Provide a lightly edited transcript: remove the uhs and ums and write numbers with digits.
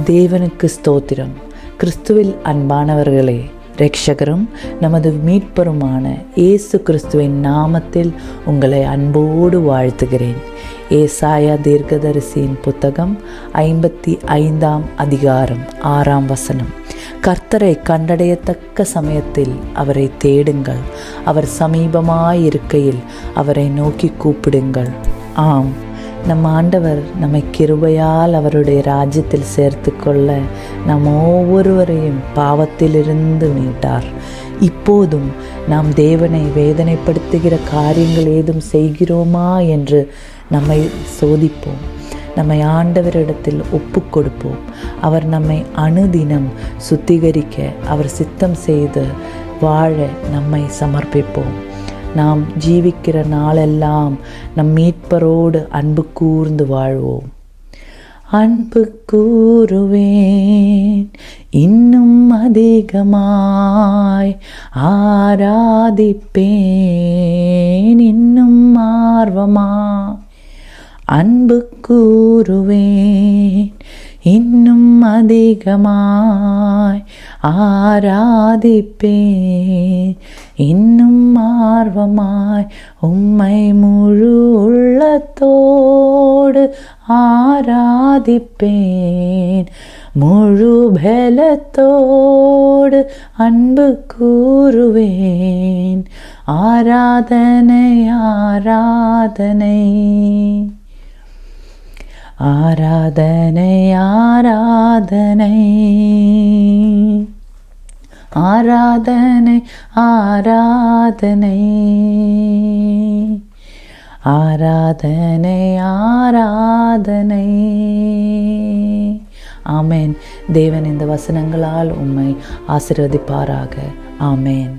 தேவனுக்கு ஸ்தோத்திரம். கிறிஸ்துவில் அன்பானவர்களே, இரட்சகரும் நமது மீட்பருமான இயேசு கிறிஸ்துவின் நாமத்தில் உங்களை அன்போடு வாழ்த்துகிறேன். ஏசாயா தீர்க்கதரிசியின் புத்தகம் 55ஆம் அதிகாரம் 6ஆம் வசனம். கர்த்தரை கண்டடையத்தக்க சமயத்தில் அவரை தேடுங்கள், அவர் சமீபமாயிருக்கையில் அவரை நோக்கி கூப்பிடுங்கள். ஆம், நம் ஆண்டவர் நம்மை கிருபையால் அவருடைய ராஜ்யத்தில் சேர்த்து கொள்ள நம் ஒவ்வொருவரையும் பாவத்திலிருந்து மீட்டார். இப்போதும் நாம் தேவனை வேதனைப்படுத்துகிற காரியங்கள் ஏதும் செய்கிறோமா என்று நம்மை சோதிப்போம். நம்மை ஆண்டவரிடத்தில் ஒப்பு கொடுப்போம். அவர் நம்மை அனுதினம் சுத்திகரிக்க அவர் சித்தம் செய்து வாழ நம்மை சமர்ப்பிப்போம். நாம் ஜீவிக்கிற நாளெல்லாம் நம் மீட்பரோடு அன்பு கூர்ந்து வாழ்வோம். அன்பு கூறுவேன் இன்னும் அதிகமாய், ஆராதிப்பேன் இன்னும் ஆர்வமாய். அன்பு கூறுவேன் இன்னும் அதிகமாய், ஆராதிப்பேன் இன்னும் ஆர்வமாய். உம்மை முழு உள்ளத்தோடு ஆராதிப்பேன், முழு பலத்தோடு அன்பு கூறுவேன். ஆராதனை ஆராதனை ஆராதனை ஆராதனை ஆராதனை ஆராதனை ஆராதனை ஆராதனை. ஆமேன். தேவன் இந்த வசனங்களால் உம்மை ஆசீர்வதிப்பாராக. ஆமேன்.